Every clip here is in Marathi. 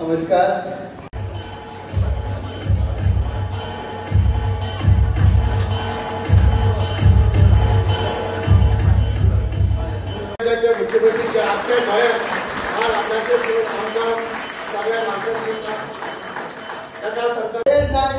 नमस्कार. मुख्यमंत्री आपल्या बाहेर हा राज्याचे आमदार सगळ्या राज्यात त्याचा सरकार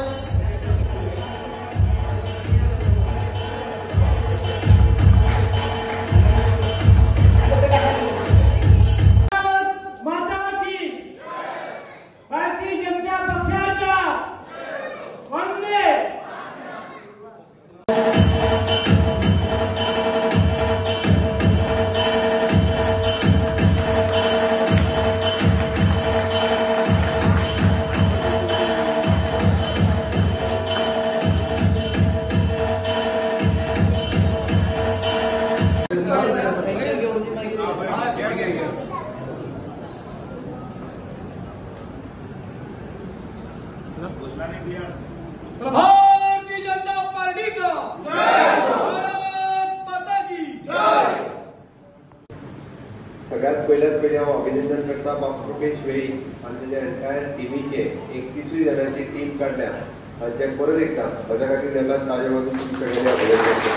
भारतीय जनता पार्टीचा भारत माता की जय. सगळ्यात पहिले हांव अभिनंदन करता बाब रुपेश वेळी आणि त्याच्या एंटायर टीमीचे 31 जणांची टीम काढल्या तांचे परत एकदा म्हज्या खातीर देतात ताजे वतीन तुमचे सगळ्यांनी अभिनंदन करता.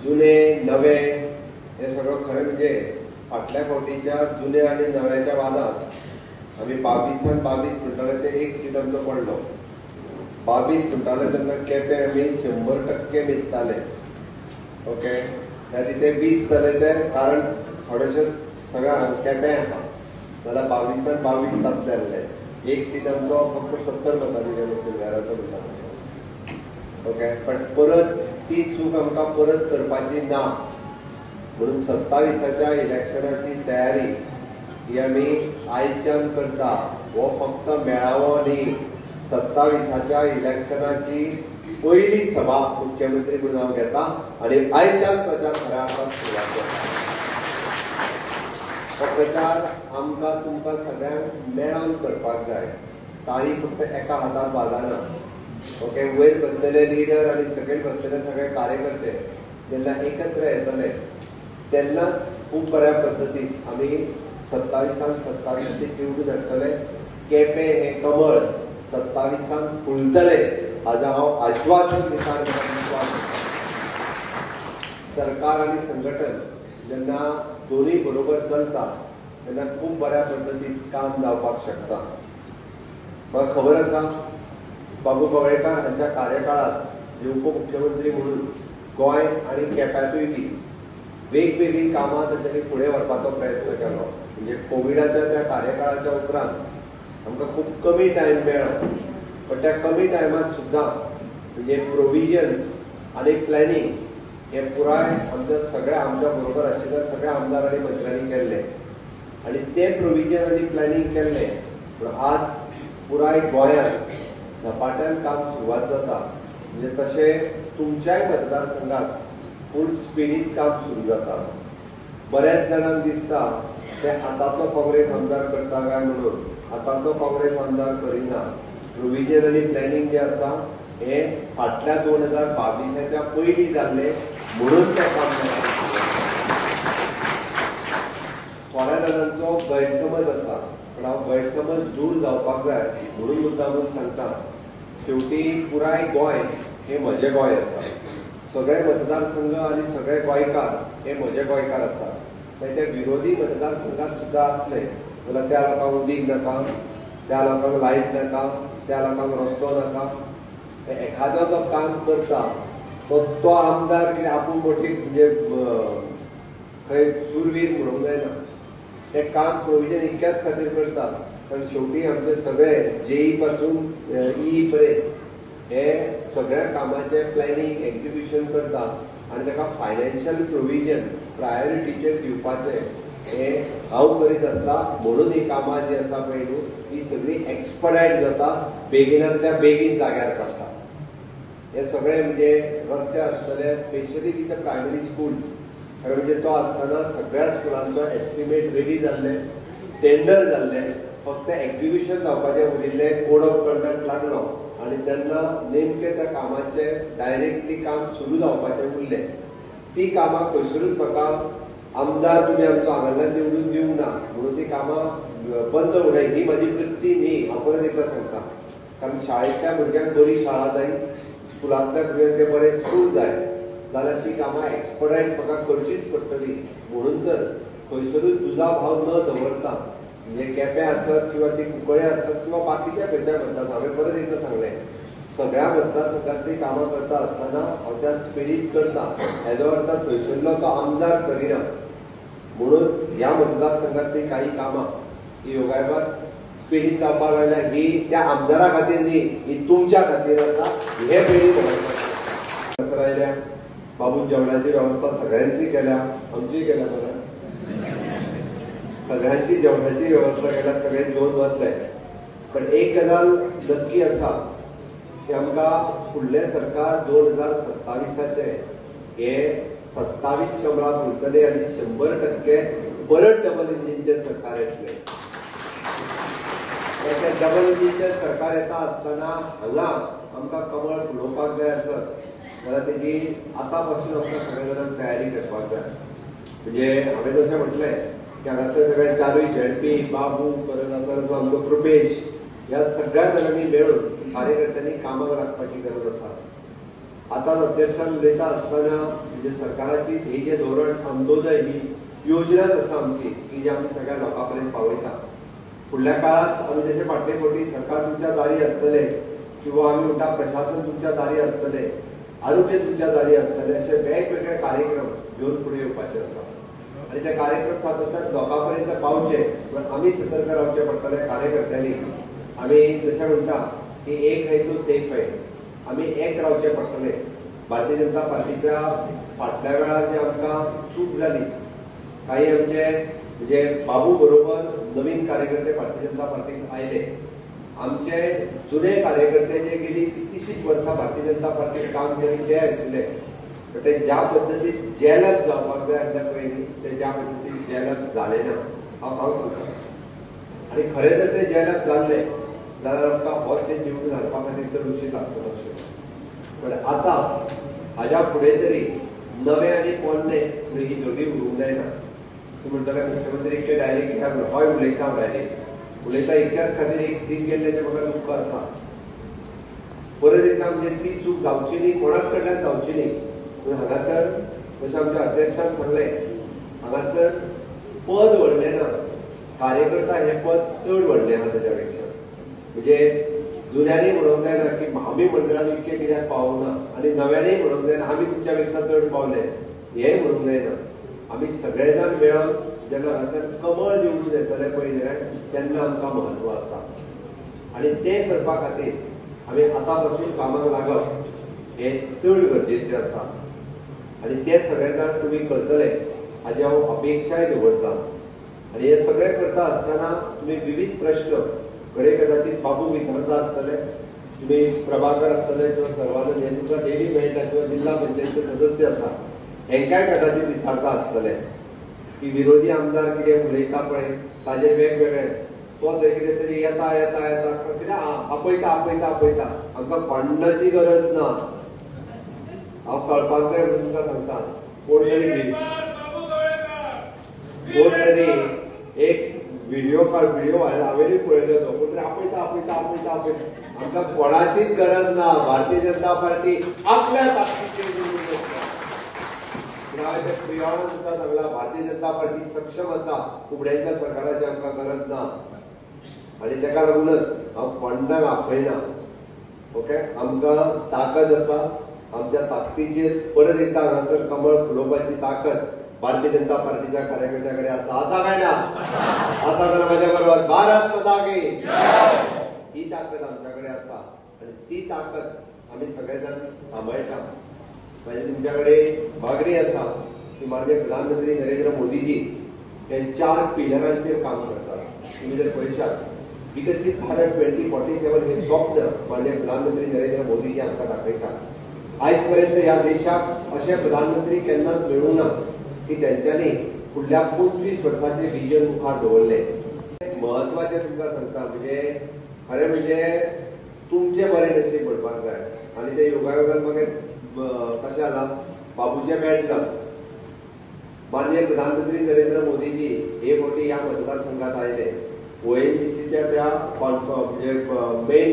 जुने नवे हे सगळं खरें म्हणजे फाटल्या फावटीच्या जुन्या आणि नव्याच्या वादात आम्ही 22 म्हणटाले ते एक सीट आमचो पडलो. 22 म्हणटाले तेन्ना केपें आमी 100% न्हिदताले. ओके, ते 20 जाले ते कारण थोडेशे सगळ्या केपें आसा जाल्यार 22 जातले आसले. एक सीट आमचो फक्त 70 मतांनी गेलो सिल्वेराचो म्हणटा. ओके, पण परत ती चूक आमकां परत करपाची ना म्हणून 27च्या इलेक्शनाची तयारी ही आमी आयच्यान करता. हो फक्त मेळावो न्ही, 27च्या इलेक्शनाची पहिली सभा मुख्यमंत्री म्हणून हांव घेता आणि आयच्यान प्रचार खऱ्या अर्थान सुरवात करता. हो प्रचार आमकां तुमकां सगळ्यांक मेळोन करपाक जाय. ताळी फक्त एका हातान वाजना. ओके, वयर बसलेले लिडर आणि सकयल बसलेले सगळे कार्यकर्ते जेन्ना एकत्र येतले तेन्नाच खूब बऱ्या पद्दतीन आमी 27 सीट निवडून हाडटले. केपें हे कमळ 27 फुलतले हाचें हांव आश्वासन दिता. सरकार आणि संघटन जेन्ना दोन्ही बरोबर चलता तेन्ना खूब बऱ्या पद्दतीन काम जावपाक शकता. म्हाका खबर आसा बाबू कवळेकार हांच्या कार्यकाळात उपमुख्यमंत्री म्हणून गोंय आणि केप्यातूय बी वेगवेगळी कामां तांच्यांनी फुडें व्हरपाचो प्रयत्न केलो. म्हणजे कोविडाच्या त्या कार्यकाळाच्या उपरांत आमकां खूब कमी टायम मेळ्ळो, पण त्या कमी टायमात सुद्दां म्हणजे प्रोविजन्स आणि प्लॅनिंग हे पुराय आमच्या बरोबर आशिल्ल्या सगळ्या आमदार आणि मंत्र्यांनी केल्ले आणि ते प्रोविजन आणि प्लॅनिंग केल्ले. पूण आज पुराय गोंयांत झपाट्यान काम सुरवात जाता. म्हणजे तशें तुमच्याय मतदारसंघात फूल स्पिडीन काम सुरू जाता. बऱ्याच जाणांक दिसता ते आतांचो काँग्रेस आमदार करता काय म्हणून आतांचो काँग्रेस आमदार करिना. प्रोविजन आणि प्लॅनिंग जे आसा हे फाटल्या 2022च्या पयलीं जाल्ले म्हणून ते काम जाता. थोड्या जाणांचो गैरसमज आसा, पण हांव गैरसमज दूर जावपाक जाय म्हणून मुद्दामून सांगता. शेवटी पुराय गोंय हे म्हजें गोंय आसा. सगळे मतदारसंघ आणि सगळे गोंयकार हे म्हजे गोंयकार आसा. ते विरोधी मतदारसंघात सुद्धा असले जाल्यार त्या लोकांक उदीक नाका, त्या लोकांक लायट नाका, त्या लोकांक रस्तो नाका. एखादो जो काम करता तो आमदार कितें आपूण मोठी म्हणजे खंय शूरवीर म्हणूंक जायना. ते काम प्रोविजन इतक्याच खातीर करता कारण शेवटी आमचे सगळे जेई पासून ई पर्यंत हे सगळ्या कामाचे प्लॅनिंग एक्झिक्युशन करता आणि ताका फायनान्शियल प्रोविजन प्रायोरिटीचेर दिवपाचे हे हांव करीत आसता. म्हणून ही कामां जी आसा पळय न्हू ही सगळी एक्सपर्टायट जाता, बेगिनांतल्या बेगीन जाग्यार पडटा. हे सगळे म्हणजे रस्ते आसतले specially with the primary schools. म्हणजे तो आसतना सगळ्या स्कुलांचो एस्टिमेट रेडी जाल्ले, टेंडर जाल्ले, फक्त एक्झिक्युशन जावपाचें उरिल्ले. कोड ऑफ कंडक्ट लागलो आणि तेन्ना नेमके त्या कामाचे डायरेक्टली काम सुरू जावपाचें उरलें. ती कामां खंयसरूच म्हाका आमदार तुम्ही आमचो हांगांतल्यान निवडून दिवंक ना म्हणून ती कामां बंद उडय ही म्हाजी वृत्ती न्ही. हांव परत एकदां सांगता, कारण शाळेंतल्या भुरग्यांक बरी शाळा जाय, स्कुलांतल्या भुरग्यांक ते बरें स्कूल जाय जाल्यार ती कामां एक्सपर्टायट म्हाका करचीच पडटली. म्हणून तर खंयसरूच तुजा भाव न दवरता, म्हणजे केपें आसत किंवा ती कुंकळे आसत किंवा बाकीच्या खंयच्या मतदार, हांवें परत एकदां सांगलें सगळ्या मतदारसंघांतली कामां करता आसतना हांव त्या स्पिडीत करता. हेजो अर्थ थंयसरलो तो आमदार करिना. म्हणून ह्या मतदारसंघांतली काही कामां ही योगायोगान स्पिडीत जावपाक लागल्या. ही त्या आमदारा खातीर न्ही, ही तुमच्या खातीर आसा. हे पयलीं आयल्या बाबून जेवणाची वेवस्था सगळ्यांची केल्या, आमची केल्या बरं, सगळ्यांची जेवणाची वेवस्था केल्या, सगळे जेवन वतले. पण एक गजाल नक्की आसा की आमकां फुडलें सरकार 2027 हे 27 कमळां फुलतले आनी 100% परत डबल इंजिनचें सरकार येतलें. डबल इंजिनचें सरकार येता आसतना हांगा आमकां कमळ फुलोवपाक जाय आसत जाल्यार तेजी आतां पासून आमकां सगळ्या जाणांक तयारी करपाक जाय. म्हणजे हांवें जशें म्हटलें की हांगासर सगळे चारूय झेडपी बाबू परत आसा आमचो कृपेश ह्या सगळ्या जाणांनी मेळून कार्यकर्त्यांनी कामाक लागपाची गरज आसा. आतां अध्यक्षान उलयता आसतना म्हणजे सरकाराची ही जे धोरण अंत्योदय ही योजनाच आसा आमची की जी आमी सगळ्या लोकां पर्यंत पावयता. फुडल्या काळात आमी तेचे फाटले सरकार तुमच्या दारी आसतले किंवा आमी म्हणटा प्रशासन तुमच्या दारी आसतले, आरोग्य तुमच्या दारी आसतले, असे वेगवेगळे कार्यक्रम घेवन फुडें येवपाचे आसा. आणि ते कार्यक्रम सातत्यान लोकां पर्यंत पावचे पण आमी सतर्क रावचे पडटले कार्यकर्त्यांनी. आमी जशें म्हणटा की एक है तो सेफ है, आमी एक रावचे पडटले. भारतीय जनता पार्टीच्या फाटल्या वेळार जे आमकां चूक जाली, काही आमचे म्हणजे बाबू बरोबर नवीन कार्यकर्ते भारतीय जनता पार्टीक आयले. आमचे जुने कार्यकर्ते जे गेली कितलीशींच वर्सां भारतीय जनता पार्टीक काम केली ते आशिल्ले, पण ते ज्या पद्दतीन जेलप जावपाक जाय आसल्या पयलीं ते ज्या पद्दतीन जेलप जाले ना हांव सांगता. आनी खरें जर ते जेलप जाल्ले जाल्यार आमकां हो सीट निवडून हाडपा खातीर तर उशीर लागचो नाशिल्लो. पण आतां हाज्या फुडें तरी नवे आनी पोरणे ही जोडी उरूंक जायना. तूं म्हणटले मुख्यमंत्री इतके डायरेक्ट कित्याक हय उलयता डायरेक्ट उलयता इतक्याच खातीर एक सीट गेल्ल्याचें म्हाका दुख्ख आसा. परत एकदां म्हणजे ती चूक जावची न्ही, कोणाच कडल्यान जावची न्ही. पूण हांगासर जशें आमच्या अध्यक्षान सांगलें हांगासर पद व्हडलें ना, कार्यकर्ता हें पद चड व्हडलें आहा तेज्या पेक्षा. म्हणजे जुन्यांनी म्हणूंक जायना की आमी मंडळान इतके कित्याक पावना आनी नव्यांनी म्हणूंक जायना आमी तुमच्या पेक्षा चड पावले, हेंय म्हणूंक जायना. आमी सगळे जाण मेळोन जेन्ना हांगासर कमळ निवडून येतले पयले तेन्ना आमकां म्हत्व आसा. आनी तें करपा खातीर आमी आतां पासून कामाक लागप हें चड गरजेचें आसा. आनी ते सगळे जाण तुमी करतले हाजी हांव अपेक्षाय दवरतां. आनी हे सगळें करता आसतना तुमी विविध प्रश्न कडे कदाचित बाबू विचारता आसतले, तुमी प्रभाकर आसतले किंवा सर्वानंद हे तुमकां डेली मेळटा किंवा जिल्हा पंचायतीचे सदस्य आसा हेंकाय कदाचित विचारता आसतले की विरोधी आमदार कितें उलयता पळय ताजे वेगवेगळे तो थंय कितें तरी येता येता येता कित्याक आपयता आपयता आपयता. आमकां भांडणाची गरज ना, हांव कळपाक जाय म्हणून तुमकां सांगता. कोण तरी एक व्हिडिओ हांवेंय पळयलो तो कोण तरी आपयता आपयता आपयता आपयता. आमकां कोणाचीच गरज ना. भारतीय जनता पार्टी आपल्या ताकदीचेर हांवें त्या प्रियाळान सुद्दां सांगला भारतीय जनता पार्टी सक्षम आसा, फुडल्यांच्या सरकाराची आमकां गरज ना. आनी ताका लागूनच हांव कोणाक आपयना. ओके, आमकां ताकद आसा, आमच्या ताकदीचेर परत एकदां हांगासर कमळ फुलोवपाची ताकद भारतीय जनता पार्टीच्या कार्यकर्त्याकडे आसा काय ना? आसा जाल्यार म्हाज्या बरोबर भारत माता की ही ताकद आमच्याकडे आसा आनी ती ताकद आमी सगळे जाण सांबाळटा. म्हणजे तुमच्याकडे मागणी आसा की माननीय प्रधानमंत्री नरेंद्र मोदीजी हे 4 पिलरांचेर काम करतात. तुम्ही जर पळयशात विकसीत भारत 2047 हे स्वप्न माननीय प्रधानमंत्री नरेंद्र मोदीजी आमकां दाखयतात. आयज पर्यंत ह्या देशाक अशे प्रधानमंत्री केन्नाच मेळूं ना की त्यांच्यानी फुडल्या 25 वर्सांचे विजन मुखार दवरले. महत्वाचे तुमकां सांगता म्हणजे खरें म्हणजे तुमचे बरें नशीब म्हणपाक जाय. आनी ते योगायोगान म्हाका कशें जाला बाबूचें मेळटा माननीय प्रधानमंत्री नरेंद्र मोदीजी हे फावटी ह्या मतदारसंघात आयले. ONGCच्या त्या म्हणजे मेन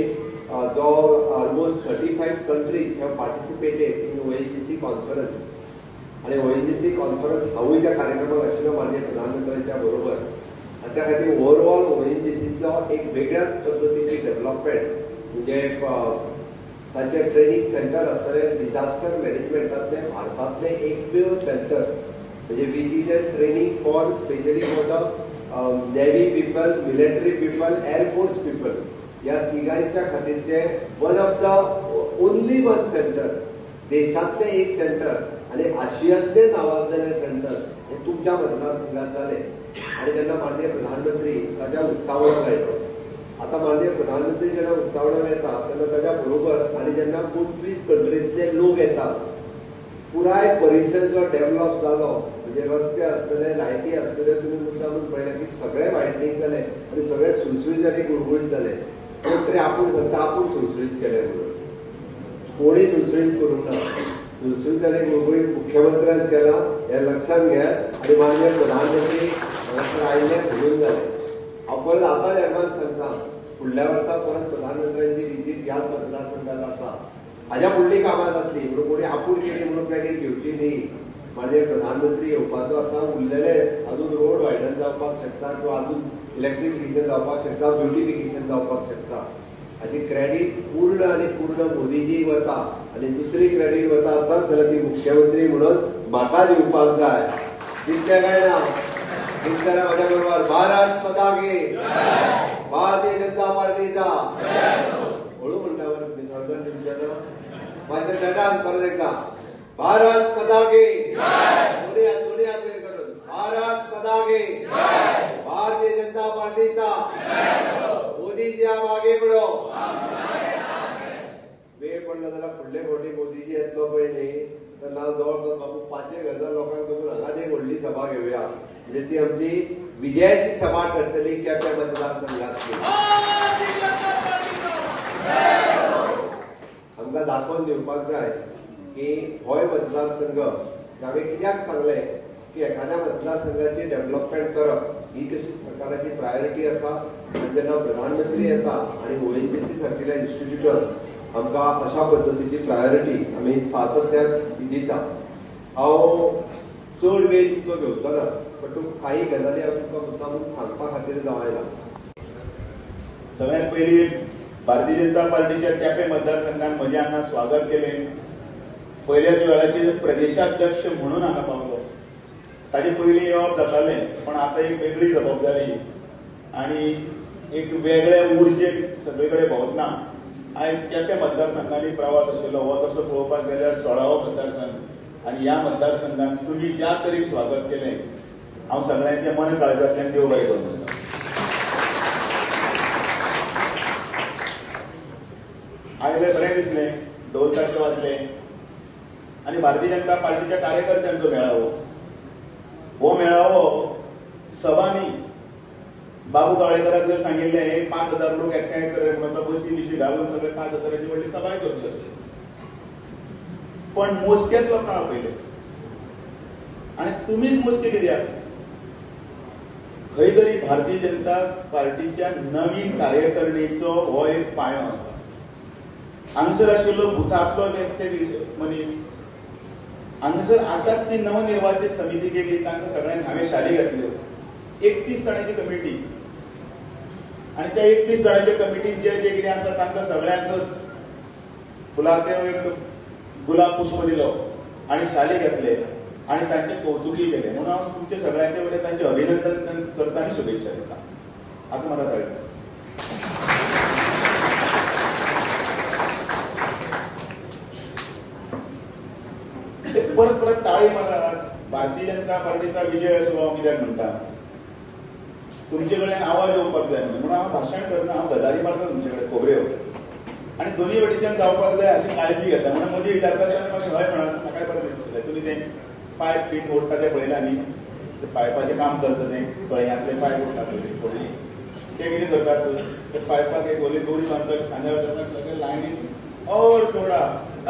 जो almost 35 countries have participated in ONGC conference. आणि ONGC कॉन्फरन्स हांवूय त्या कार्यक्रमाक आशिल्लो माननीय प्रधानमंत्र्यांच्या बरोबर. आणि त्या खातीर ओवरऑल ONGCचो एक वेगळ्याच पद्धतीची डेव्हलपमेंट म्हणजे तांचे ट्रेनिंग सेंटर आसतले डिझास्टर मॅनेजमेंटातले भारतांतले एकमेव सेंटर म्हणजे which is a training for specially for the navy people, military people, air force people. ह्या तिगांच्या खातीरचे one of the only one centre, देशांतले एक सेंटर आणि आशियांतले नावाजलेले सेंटर हे तुमच्या मतदारसंघात जाले. आणि जेन्ना माननीय प्रधानमंत्री ताच्या उक्तावणाक आयलो. आता माननीय प्रधानमंत्री जेन्ना उक्तावणाक येता तेन्ना ताच्या बरोबर आणि जेन्ना 25 कंट्रींतले लोक येतात, पुराय परिसर जो डेव्हलप जालो म्हणजे रस्ते आसतले, लायटी आसतल्यो, तुमी मुद्दामून पळयलें की सगळे वायडनींग जाले आणि सगळे सुळसुळीत आनी गुळगुळीत जाले. कोण तरी आपूण करता आपूण सुळसुळीत केले म्हणून कोणी सुळसुळीत करूंक ना. सुळसुळीत आनी गुळगुळीत मुख्यमंत्र्यान केला हें लक्षात घेयात. आणि माननीय प्रधानमंत्री आयिल्ले म्हणून जाले. हांव परत आतांच एडवान्स सांगता, फुडल्या वर्सा परत प्रधानमंत्र्यांची विजीट ह्याच मतदारसंघात आसा. हाज्या फुडली कामां जातली म्हणून कोणी आपूण केली म्हणून क्रेडीट घेवची न्ही. माननीय प्रधानमंत्री येवपाचो आसा. उरलेले अजून रोड वायडन जावपाक शकता किंवा अजून इलेक्ट्रिफिकेशन जावपाक शकता, ब्युटिफिकेशन जावपाक शकता. हाची क्रेडीट पूर्ण आणि पूर्ण मोदीजी वता. आणि दुसरी क्रेडीट वता आसत जाल्यार ती मुख्यमंत्री म्हणून म्हाका दिवपाक जाय. जितले काय ना जितल्या माझ्या बरोबर भारत माता की भारतीय जनता पार्टीचा हळू म्हणटा बरं तुम्ही थोडं तुमच्या माझ्या चटान परत एकदा भारत माता की दोन्ही हात वर करून भारत माता की भारतीय जनता पार्टीचा मोदीच्या मागे पडो. वेळ पडला जाल्यार फुडले फावटी मोदीजी येतलो पळय न्ही तर हांव जवळपास बाबू 5,000 लोकांक घेऊन हांगाच एक व्हडली सभा घेवया. म्हणजे ती आमची विजयाची सभा ठरतली केप्यां मतदारसंघातली. आमकां दाखोवन दिवपाक जाय की हो मतदारसंघ हांवें कित्याक सांगलें की एखाद्या मतदारसंघाची डेव्हलपमेंट करप ही कशी सरकाराची प्रायोरिटी आसा. आनी जेन्ना प्रधानमंत्री येता आणि ONGC सारकिल्या इन्स्टिट्यूटान आमकां अशा पद्धतीची प्रायोरिटी आमी सातत्यान दिता. हांव चड वेळ तुमचो घेवचो ना, पण काही गजाली हांव तुमकां मुद्दामून सांगपा खातीर जावन आयला. सगळ्यात पयलीं भारतीय जनता पार्टीच्या केपें मतदारसंघात म्हजें हांगा स्वागत केलें. पयल्याच वेळाचेर प्रदेशाध्यक्ष म्हणून हांगा पावलो. ताचे पयलीं येवप जातालें, पण आतां एक वेगळी जबाबदारी आनी एक वेगळे उर्जेक सगळे कडेन भोंवतना आयज केप्यां मतदारसंघांनी प्रवास आशिल्लो. हो तसो पळोवपाक गेल्यार 16वो मतदारसंघ आनी ह्या मतदारसंघात तुमी ज्या तरेन स्वागत केलें हांव सगळ्यांचे मन काळजांतल्यान देव बरें करूं म्हणटा. आयले बरें दिसलें, ढोल ताशे वाजले आनी भारतीय जनता पार्टीच्या कार्यकर्त्यांचो मेळावो. हो मेळावो सभांनी बाबू कावळेकराक जर सांगिल्लें 5,000 लोक एकठांय कर म्हणून बसी बिशी घालून सगळे 5,000ची व्हडली सभाय करतले आसले. पण मोजकेच लोकांक आपयले आनी तुमीच मोजके कित्याक? खंय तरी भारतीय जनता पार्टीच्या नवीन कार्यकारिणीचो हो एक पांयो आसा. हांगसर आशिल्लो भुतांतलो एक मनीस हांगसर आतांच ती नवनिर्वाचित समिती केली. तांकां सगळ्यांक हांवें शाली घातल्यो. 31 जाणांची कमिटी आणि त्या 31 जाणांच्या कमिटीन जे जे कितें आसा तांकां सगळ्यांकच फुलांचो एक गुलाब पुष्प दिलो आणि शाली घातले आणि तांचे कौतुकी केले. म्हणून हांव तुमच्या सगळ्यांचे कडेन तांचे अभिनंदन करता आनी शुभेच्छा दिता. आता मला ताळी परत परत ताळी मारात. भारतीय जनता पार्टीचा विजय असो हांव कित्याक म्हणटा, तुमचे कडेन आवाज येवपाक जाय म्हणून हांव भाशण करना, हांव गजाली मारता तुमचे कडेन खोबऱ्यो आनी दोनूय वटेच्यान जावपाक जाय अशी काळजी घेता. म्हणून मदीं विचारता तेन्ना मातशें हय म्हणा, म्हाकाय बरें दिसतलें. तुमी तें पायप बीन ओडटा तें पळयलां न्ही, ते पायपाचें काम चलता तें गळ्यांतले पायप ओडटा पळय पडली ते कितें करतात, ते पायपाक एक व्हडली दोरी बांदतात, खांद्यार धरतात, सगळे लायनीन और थोडा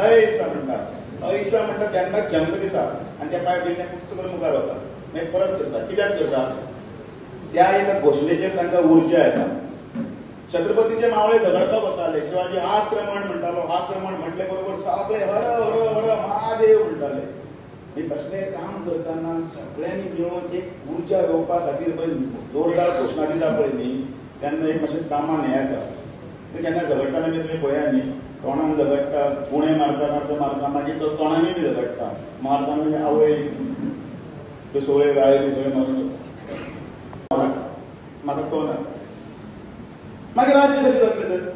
ऐसा म्हणटा. ऐसा म्हणटा तेन्ना जंग दिता आनी त्या पायप दिल्ल्यान पुस्तक मुखार वता. मागीर परत करता. कित्याक करता? त्या एका घोशणेचेर तांकां उर्जा येता. छत्रपतीचे मावळे झगडपाक वताले. शिवाजी आक्रमण म्हणटालो. आक्रमण म्हटले बरोबर सगळे हर हर हर महादेव म्हणटाले. हे कसले काम करतना सगळ्यांनी मिळून एक उर्जा येवपा खातीर पळय जोरदार घोशणा दिता पळय न्ही, तेन्ना एक मातशें कामान हें येता. ते केन्ना झगडटाले बी तुमी पळया न्ही, तोंडान झगडटा, गुणे मारता मारता मारता मागीर तो तोंडांनी बी झगडटा. मारता म्हणजे आवय त्यो सगळे गाळे बी सगळे मारून म्हाका तो ना. मागीर राज्य कशें जातलें तर?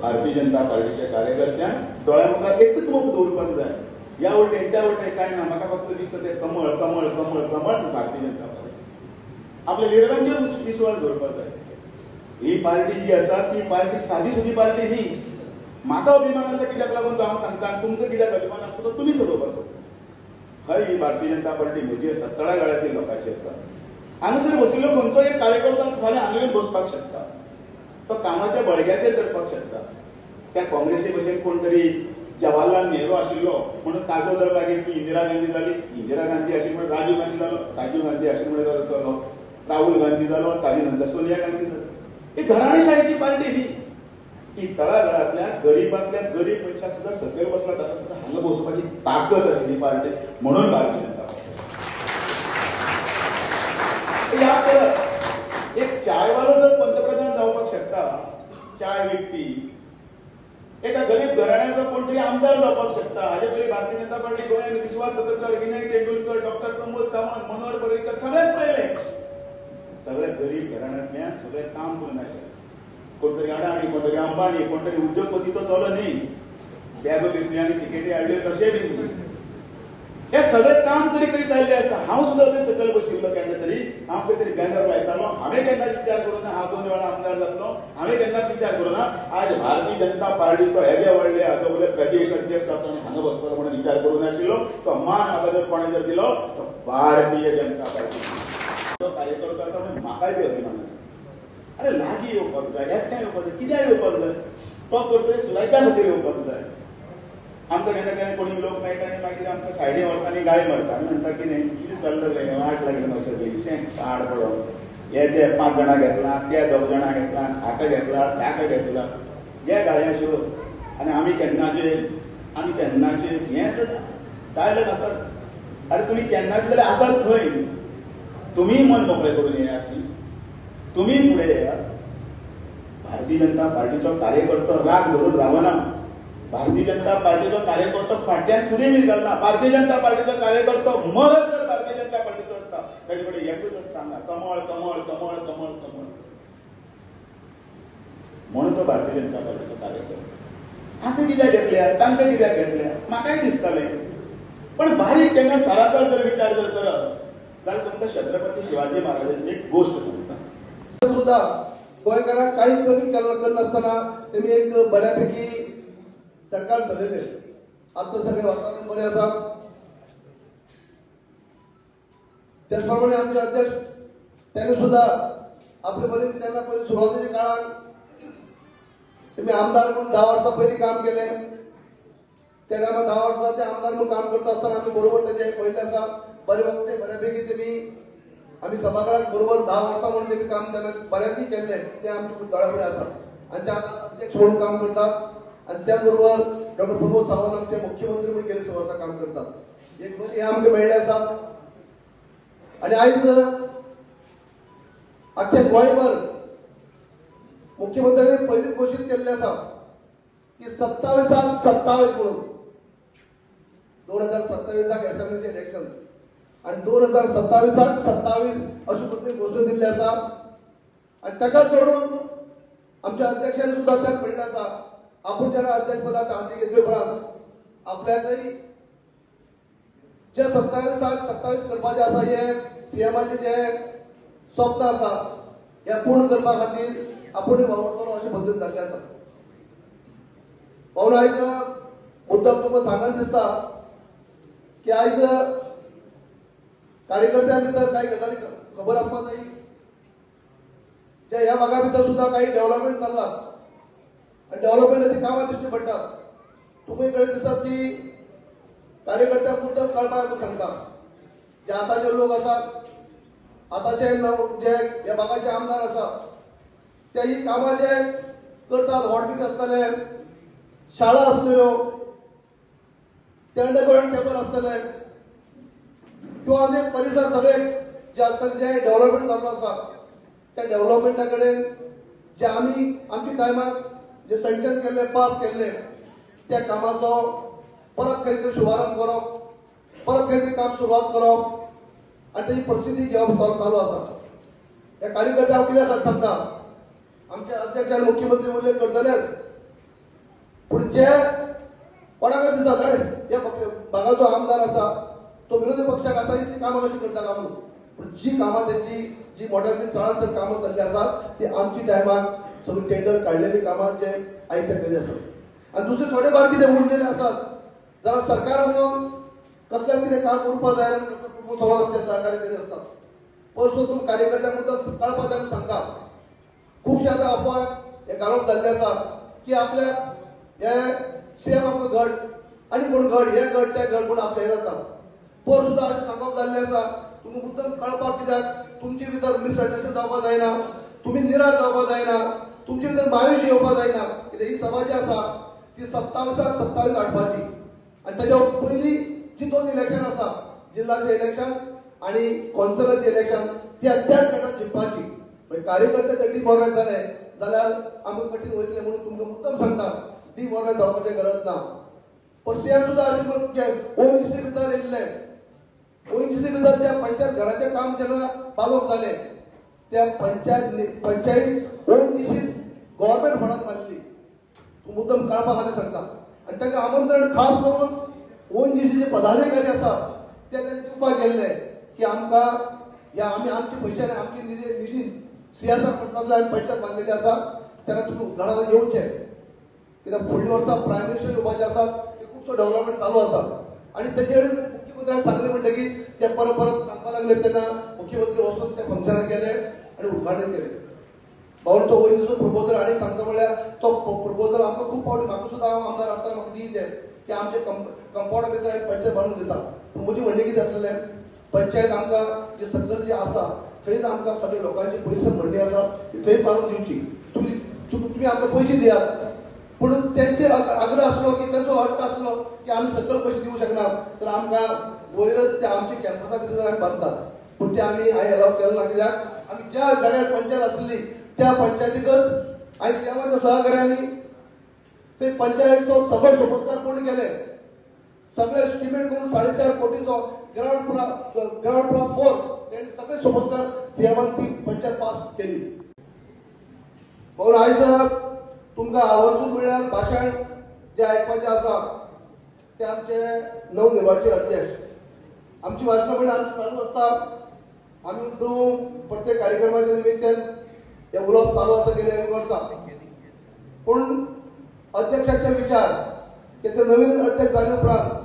भारतीय जनता पार्टीच्या कार्यकर्त्यांक दोळ्या मुखार एकच मोख दवरपाक जाय. ह्या वटेन त्या वटेन कांय ना. म्हाका फक्त दिसता ते कमळ कमळ कमळ कमळ भारतीय जनता पार्टी. आपल्या लिडरांचेर विश्वास दवरपाक जाय. ही पार्टी जी आसा ती पार्टी सादी सुदी पार्टी न्ही. म्हाका अभिमान आसा कित्याक लागून तो हांव सांगता. तुमकां कित्याक अभिमान आसता तो तुमी ठरोवपाचो. हय, ही भारतीय जनता पार्टी म्हजी आसा, तळागाळांतली लोकांची आसा. हांगासर बशिल्लो खंयचो एक कार्यकर्तो फाल्यां हांगा येवन बसपाक शकता. तो कामाच्या बळग्याचेर करपाक शकता. त्या काँग्रेसी भशेन कोण तरी जवाहरलाल नेहरू आशिल्लो म्हणून ताजो जर मागीर ती इंदिरा गांधी जाली, इंदिरा गांधी आशिल्ली म्हणून राजीव गांधी जालो, राजीव गांधी आशिल्ली म्हणून जालो राहुल गांधी जालो, ताजे नंतर सोनिया गांधी जालो. ही घराणेशाहीची पार्टी न्ही. ही तळागाळांतल्या गरीबांतल्या गरीब मनशाक सुद्दां सकयल बसला ताका सुद्दां हांगा बसोवपाची ताकद आशिल्ली पार्टी म्हणून भारतीय जनता पार्टी. या परत एक चायवालो जर पंतप्रधान जावपाक शकता, चाय विकपी एका गरीब घराण्याचो कोण तरी आमदार जावपाक शकता. हाजे पयलीं भारतीय जनता पार्टी गोंयांत विश्वास सतरकर, विनय तेंडुलकर, डॉक्टर प्रमोद सावंत, मनोहर पर्रीकर सगळेच पयले. सगळे गरीब घराण्यांतल्यान सगळे काम करून आयले. कोण तरी अडाणी, कोण तरी अंबानी, कोण तरी उद्योगपतीचो चलो न्ही. बॅगो घेतली आनी तिकेटी हाडल्यो तशें बी हे सगळे काम तरी करीत आयले आसा. हांव सुद्दां ते सकयल बशिल्लो केन्ना तरी. हांव खंय तरी बॅनर लायतालो. हांवें केन्ना विचार करूं ना हांव 2 वेळा आमदार जातलो. हांवें केन्नाच विचार करूं ना आज भारतीय जनता पार्टीचो येदे व्हडले हाजो वयले प्रदेश अध्यक्ष जाता आनी हांगा बसपाचो म्हणून विचार करूं नाशिल्लो. तो मान म्हाका जर कोणें जर दिलो तो भारतीय जनता पार्टी तो कार्यकर्तो आसा म्हणून म्हाकाय बी अभिमान आसा. अरे लागीं येवपाक जाय, एकठांय येवपाक जाय. कित्याक येवपाक जाय? तो करतले सुराच्या खातीर येवपाक जाय. आमकां केन्ना केन्ना कोणी लोक मेळटा आनी मागीर आमकां सायडीन व्हरता आनी गाळी मारता आनी म्हणटा कितें चल्लें वाट लागलें मातशें पयशें पाड पडोन हे ते 5 जाणां घेतला, ते 2 जाणां घेतला, हाका घेतला, ताका घेतला. हे गाळ्या शिव आनी आमी केन्नाचे हें डायलॉग आसात. अरे तुमी केन्नाचे जाल्यार आसात खंय? तुमी मन मोकळें करून येयात न्ही. तुमी फुडें येयात. भारतीय जनता पार्टीचो कार्यकर्तो राग धरून रावना. भारतीय जनता पार्टीचो कार्यकर्तो फाटल्यान फुडें बी घालना. भारतीय जनता पार्टीचो कार्यकर्तो मरसर भारतीय जनता पार्टीचो आसता. ताचे कडेन एकूच आसता हांगा कमळ कमळ कमळ कमळ कमळ म्हणून तो भारतीय जनता पार्टीचो कार्यकर्तो. हाका कित्याक घेतल्या, तांकां कित्याक घेतल्या म्हाकाय दिसतालें. पण बारीक केन्ना सरासर जर विचार जर करत जाल्यार तुमकां छत्रपती शिवाजी महाराजांची एक गोश्ट सांगता. सुद्धा गोंयकारांक काही कमी करनासतना तेमी एक बऱ्यापैकी सरकार चलयले. आता सगळे वातावरण बरें आसा. त्याच प्रमाणे आमचे अध्यक्ष त्यांनी सुद्धा आपले बरें तेन्ना पयलीं सुरवातेच्या काळात तेमी आमदार म्हणून 10 वर्सां पयलीं काम केलें. त्या टायमार 10 वर्सां ते आमदार म्हणून काम करता आसतना आमी बरोबर तेजे पयले आसा. बरे वखते बऱ्यापैकी तेमी आमी सभाघराक बरोबर 10 वर्सां म्हणून तेमी काम तेन्ना बऱ्यापैकी केल्लें ते आमचे दोळ्या फुडें आसा. आनी ते आतां अध्यक्ष म्हणून काम करतात. आणि त्याचबरोबर डॉक्टर प्रमोद सावंत आमचे मुख्यमंत्री म्हणून गेले 6 वर्सां काम करतात. एक बरी हे आमकां मेळ्ळे आसा. आणि आयज अख्ख्या गोंयभर मुख्यमंत्र्यांनी पयलींच घोशीत केल्लें आसा की 27 म्हणून 2027 असेंब्लीचे इलेक्शन आणि 2027 अशी पद्दतीन घोषणा दिल्ली आसा. आणि ताका जोडून आमच्या अध्यक्षांनी सुद्धा त्यात म्हणलें आसा आपण जेन्ना अध्यक्षपदाक हाती घेतले उपरांत आपल्याकय जे 27 करपाचें आसा हे सीएमाचें जे स्वप्न आसा हे पूर्ण करपा खातीर आपूण वावरतलो अशे पद्दतीन जाल्लें आसा. म्हणून आयज मुद्दम तुमकां सांगन दिसता की आयज कार्यकर्त्यां भितर कांय गजाली खबर आसपाक जाय. जे ह्या भागा भितर सुद्धा काही डेव्हलपमेंट चालला आणि डेव्हलपमेंटाची कामां दिश्टी पडटात. तुम्ही कडेन दिसत की कार्यकर्त्यांक मुद्दम कळपाक सांगता जे आताचे लोक असतात, आताचे जे या भागाचे आमदार असतात, ते ही कामां जे करतात, वॉर्डमीट असतले, शाळा असलेल्यो, अंडरग्राउंड टेबल असतले, किंवा अनेक परिसर सगळे जे असतले जे डेव्हलपमेंट चालू आसा, त्या डेव्हलपमेंटा कडेन जे आमी आमच्या टायमार जे सँक्शन केल्ले, पास केल्ले, त्या कामाचो परत खंय तरी शुभारंभ करप, परत खंय तरी काम सुरवात करप, आणि त्याची परिस्थिती जेव्हा चालू आसा. हे कार्यकर्ते हांव कित्याक सांगता, आमचे अध्यक्ष आनी मुख्यमंत्री उल्लेख करतलेच, पूण जे कोणाक दिसता कळ्ळे हे भागाचो आमदार आसा तो विरोधी पक्षाक आसा ती कामां कशी करता काय म्हणून, पूण जी कामां त्यांची जी मोठ्या चडांत कामां चालली आसात ती आमची टायमार सगळी टेंडर काढलेली कामां जे आयच्या करी आसात. आनी दुसरे थोडे फार कितें उरलेले आसात जाल्यार सरकार म्हणून कसल्याच कितें काम उरपा जायना सगळं आमचे सहकार्य करीत असतात. परसो तुम कार्यकर्त्यांक मुद्दम कळपाक आमी सांगता, खुबशे आतां अफवा हे घालप जाल्ले आसा की आपल्या हे सीएम आपलो गट आनी कोण गट, हे गट ते गट म्हणून आपले हे जाता. पर सुद्दां अशें सांगप जाल्लें आसा, तुमकां मुद्दम कळपाक कित्याक तुमचे भितर मिसअंडरस्टँडिंग जावपाक जायना, तुमी निराश जावपाक जायना, तुमचे भितर मायूस येवपाक जायना. कित्याक ही सभा जी आसा ती 27 हाडपाची, आनी ताच्या पयलीं जी 2 इलेक्शन आसा, जिल्ह्याचें इलेक्शन आनी कौन्सिलरचें इलेक्शन, ती त्याच गटात जिखपाची. कार्यकर्ते जर डिमॉरलायज जाले जाल्यार आमकां कठीण वयतलें म्हणून तुमकां मुद्दम सांगता, डिमॉरलायज जावपाची गरज ना. पण सीएम सुद्दां अशें करून ओएनजीसी भितर येयल्ले, ओएनजीसी भितर त्या पंचायत घराचें काम जेन्ना पालोवप जालें, त्या पंचायत ओएनजीसी गव्हर्मेंट फंडात मारली. मुद्दम कळपा खातीर सांगता. आनी ताका आमंत्रण खास करून ओएनजीसीचे पदाधिकारी आसा ते तांणी दिवपाक गेल्ले की आमकां ह्या आमी आमचे पयशांनी आमचे निधी सीएसआर फंडांतल्यान आमी पंचायत बांदलेली आसा, तेन्ना तुमी उदघाटनाक येवचें. कित्याक फुडल्या वर्सा प्रायम मिनिस्टर येवपाचे आसात, ते खुबसो डेव्हलपमेंट चालू आसा. आनी तेजेर मुख्यमंत्र्याक सांगलें म्हणटकीर ते परत सांगपाक लागले, तेन्ना मुख्यमंत्री वचून त्या फंक्शनाक गेले आनी उदघाटन केलें. भाऊन तो वयनीचो प्रपोजल आनी सांगता म्हळ्यार तो प्रपोजल आमकां खूब फावटी म्हाका सुद्दां आमदार आसतना म्हाका दी ते की आमचे कंपाउंडा भितर आमी पंचायत बांदून दिता. पूण म्हजें म्हणणें कितें आसलें, पंचायत आमकां जे सकल जे आसा थंयच आमकां सगळे लोकांची परिसर म्हणणी आसा थंयच बांदून दिवची. तुमी आमकां पयशे दियात, पूण तेंचे आग्रह आसलो की तेंचो हट्ट आसलो की आमी सकल पयशे दिवंक शकना, तर आमकां वयरच ते आमचे कॅम्पसा भितर आमी बांदतात. पूण ते आमी अलाव केलें ना, कित्याक आमी ज्या जाग्यार पंचायत आसली त्या पंचायतीकच आयज सीएमाच्या सहकार्यानी ते पंचायतीचो सगळे सोपस्कार कोणी केले, सगळे एस्टिमेट करून 4.5 कोटीचो ग्राउंड प्लस 4 तेंनी सगळे सोपस्कार सीएमान ती पंचायत पास केली. म्हणून आयज तुमकां आवर्जून म्हळ्यार भाशण जे आयकपाचें आसा ते आमचे नवनिर्वाचित अध्यक्ष. आमची भाशणां म्हळ्यार आमची चालू आसता, आमी प्रत्येक कार्यक्रमाच्या निमित्तान हे उलोवप चालू आसा गेल्या 1 वर्सा. पूण अध्यक्षाचे विचार की ते नवीन अध्यक्ष जाले उपरांत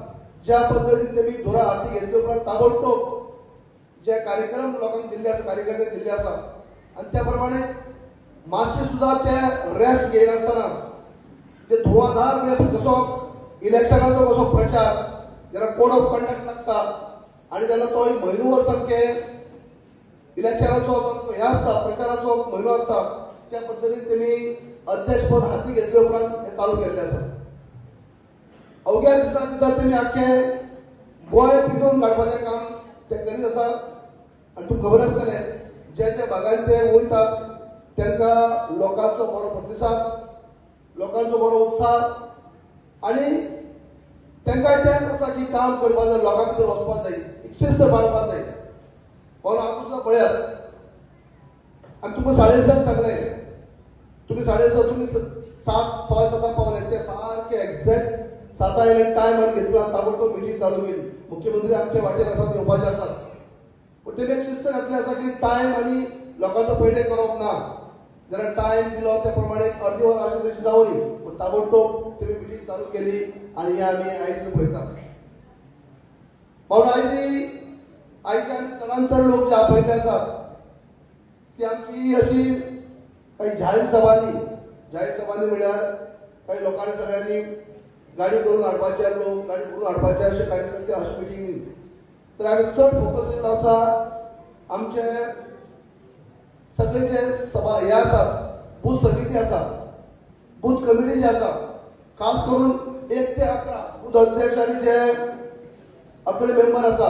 ज्या पद्दतीन तेमी धोरण हाती घेतले उपरांत ताबडतोब जे कार्यक्रम लोकांक दिल्ले आसा, कार्यकर्त्यांक दिल्ले आसा, आनी त्या प्रमाणे मातशें सुद्दां ते रेस्ट घेयनासतना जे धुवाधार म्हणजे जसो इलेक्शनाचो कसो प्रचार जेन्ना कोड ऑफ कंडक्ट लागता आनी जेन्ना तो म्हयनोभर सामकें इलेक्शनाचो सामको हे आसता, प्रचाराचो म्हयनो आसता, त्या पद्दतीन तेमी अध्यक्षपद हाती घेतले उपरांत हे चालू केल्लें आसा. अवघ्या दिसां भितर तेमी आख्खें गोंय पिंजून काडपाचें काम ते करीत आसा. आनी तुमकां खबर आसतलें जे जे भागांत ते वयतात तांकां लोकांचो बरो प्रतिसाद, लोकांचो बरो उत्साह आनी तांकांय तेंच आसा की काम करपाक जाय, लोकां भितर वचपाक जाय, एक शिस्त बाळगपाक जाय. म्हणून हांव सुद्दां पळयात आनी तुमकां 7:30 सांगलें, तुमी 7:30 तुमी 7:15 पावले, ते सारके एक्झॅक्ट 7 आयले टायम आनी घेतला ताबडतोब मिटींग चालू केली. मुख्यमंत्री आमचे वाटेर आसात, येवपाचे आसात, पूण तेमी एक शिस्त घातली आसा की टायम आनी लोकांचो पयडे करप ना. जाल्यार टायम दिलो त्या प्रमाणे अर्दी वर अशें तशी जावनी, पूण ताबडतोब तेमी मिटींग चालू केली आनी हे आमी आयज पळयतात. म्हणून आयज आमी चडांत चड लोक जे आपयल्ले आसात ती आमची अशी काही जाहीर सभांनी म्हळ्यार काही लोकांनी सगळ्यांनी गाडी करून हाडपाचे, लोक गाडी करून हाडपाचे अशे कार्यकर्ते अशे मिटींग तर आम्ही चड फोकस दिल्लो आसा आमचे सगळे जे सभा हे आसात बूथ समिती आसा बूथ कमिटी जे आसा खास करून 1 ते 11 बूथ अध्यक्ष आनी जे 11 मेंबर आसा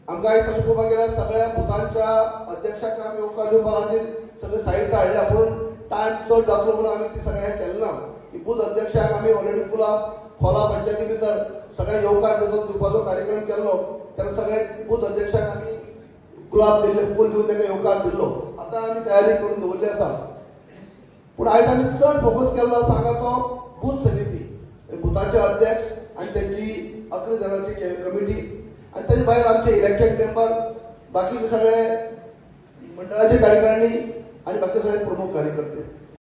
आमकां तशें पळोवपाक गेल्यार सगळ्या बुथांच्या अध्यक्षाक आमी येवकार दिवपा खातीर सगळे साहित्य हाडल्या पूण टायम चड जातलो म्हणून आमी ती सगळें केलें ना की बूथ अध्यक्षाक आमी ऑलरेडी गुलाब खोला पंचायती भितर सगळ्या येवकार दिवपाचो कार्यक्रम केल्लो तेन्ना सगळे बूथ अध्यक्षाक आमी गुलाब दिल्ले फूल दिवन ताका येवकार दिल्लो आतां आमी तयारी करून दवरली आसा पूण आयज आमी चड फोकस केल्लो आसा हांगा तो बूथ समिती बुथाचे अध्यक्ष आनी तेंची 11 जाणांची कमिटी आनी ताचे भायर आमचे इलेक्टेड मेंबर बाकीचे सगळे मंडळाचे कार्यकारिणी आनी बाकी सगळे प्रमुख कार्यकर्ते